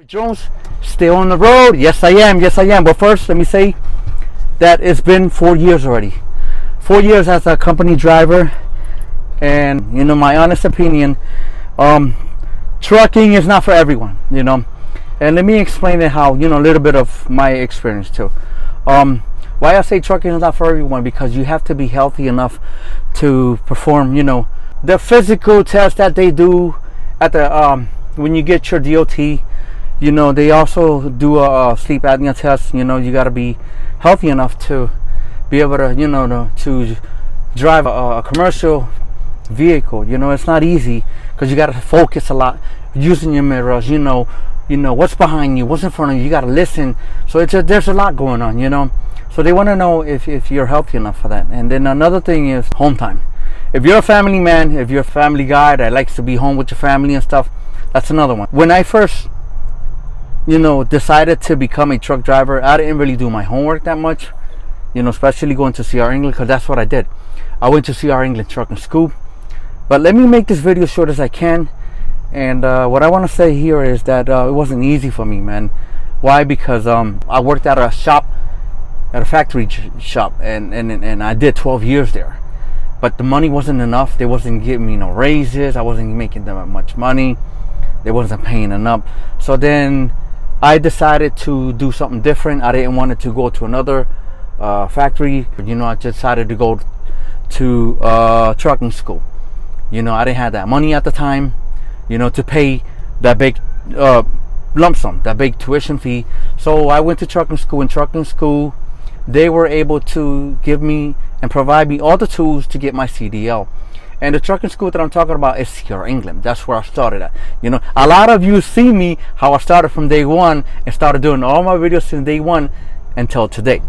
Jones, still on the road. Yes, I am. Yes, I am. But first, let me say that it's been 4 years already. 4 years as a company driver, and my honest opinion, trucking is not for everyone. And let me explain it how. A little bit of my experience too. Why I say trucking is not for everyone, because you have to be healthy enough to perform. The physical test that they do at the when you get your DOT. They also do a sleep apnea test. You got to be healthy enough to be able to, to drive a commercial vehicle. It's not easy, because you got to focus a lot, using your mirrors. What's behind you, what's in front of you. You got to listen. So there's a lot going on. So they want to know if you're healthy enough for that. And then another thing is home time. If you're a family man, if you're a family guy that likes to be home with your family and stuff, that's another one. When I first decided to become a truck driver, I didn't really do my homework that much, especially going to CR England, because that's what I did. I went to CR England Trucking School. But let me make this video short as I can. And what I want to say here is that it wasn't easy for me, man. Why? Because I worked at a shop, at a factory shop, and I did 12 years there. But the money wasn't enough. They wasn't giving me no raises. I wasn't making that much money. They wasn't paying enough. So then I decided to do something different. I didn't want to go to another factory. I decided to go to trucking school. I didn't have that money at the time, to pay that big lump sum, that big tuition fee. So I went to trucking school. In trucking school, they were able to give me and provide me all the tools to get my CDL. And the trucking school that I'm talking about is CR England. That's where I started at. A lot of you see me how I started from day one and started doing all my videos since day one until today.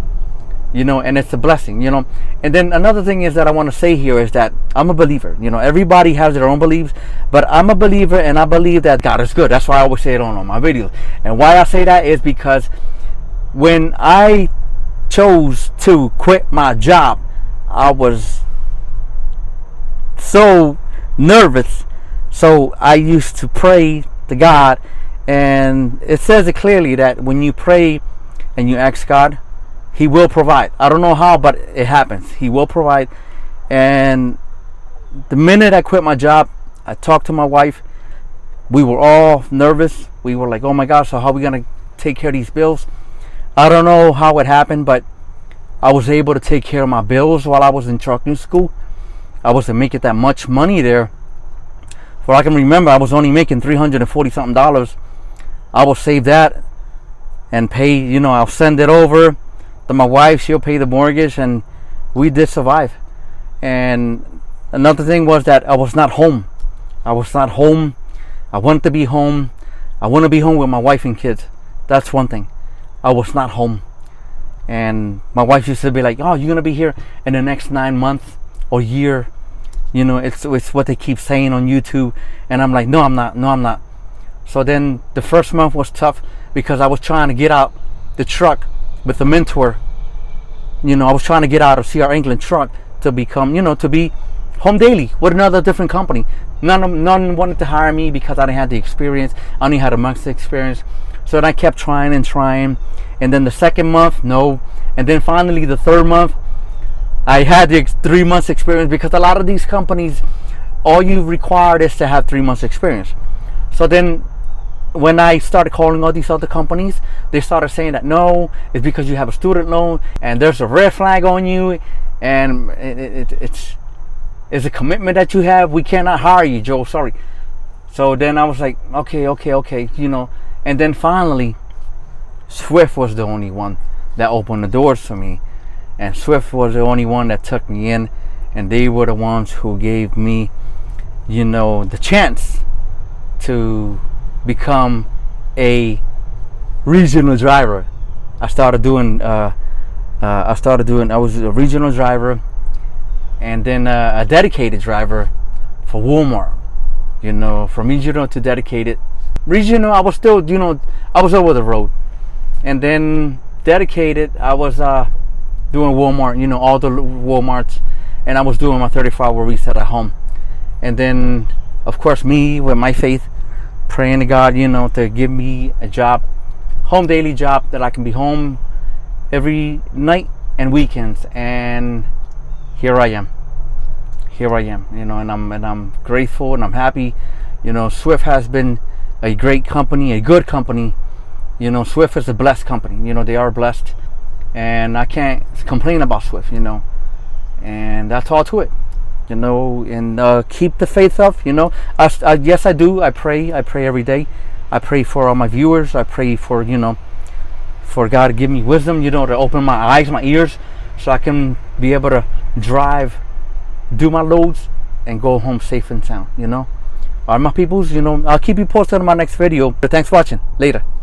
And it's a blessing. And then another thing is that I want to say here is that I'm a believer. Everybody has their own beliefs, but I'm a believer, and I believe that God is good. That's why I always say it on all my videos. And why I say that is because when I chose to quit my job, I was so nervous. So I used to pray to God, and it says it clearly that when you pray and you ask God, He will provide. I don't know how, but it happens. He will provide. And the minute I quit my job, I talked to my wife. We were all nervous. We were like, oh my gosh, so how are we gonna take care of these bills? I don't know how it happened, but I was able to take care of my bills while I was in trucking school. I wasn't making that much money there. For I can remember, I was only making $340 something. I will save that and pay, I'll send it over to my wife. She'll pay the mortgage, and we did survive. And another thing was that I was not home. I was not home. I wanted to be home. I want to be home with my wife and kids. That's one thing. I was not home. And my wife used to be like, oh, you're going to be here in the next 9 months or year. It's what they keep saying on YouTube. And I'm like, no, I'm not. So then the first month was tough, because I was trying to get out the truck with a mentor. I was trying to get out of CR England truck to become, to be home daily with another different company. None wanted to hire me because I didn't have the experience. I only had a month's experience. So then I kept trying. And then the second month, no. And then finally the third month, I had the 3 months experience, because a lot of these companies, all you required is to have 3 months experience. So then when I started calling all these other companies, they started saying that no, it's because you have a student loan and there's a red flag on you, and it's a commitment that you have. We cannot hire you, Joe. Sorry. So then I was like, okay. And then finally, Swift was the only one that opened the doors for me. And Swift was the only one that took me in, and they were the ones who gave me, the chance to become a regional driver. I was a regional driver, and then a dedicated driver for Walmart. From regional to dedicated. Regional, I was still, I was over the road. And then dedicated, I was doing Walmart, all the Walmarts, and I was doing my 34-hour reset at home. And then, of course, me with my faith, praying to God, to give me a job, home daily job, that I can be home every night and weekends. And here I am, and I'm grateful and I'm happy. Swift has been a great company, a good company. Swift is a blessed company. They are blessed, and I can't complain about Swift. And that's all to it. And keep the faith up. Yes, I do. I pray every day. I pray for all my viewers. I pray for for God to give me wisdom, to open my eyes, my ears, so I can be able to drive, do my loads, and go home safe and sound. All right, my peoples. I'll keep you posted on my next video. But thanks for watching. Later.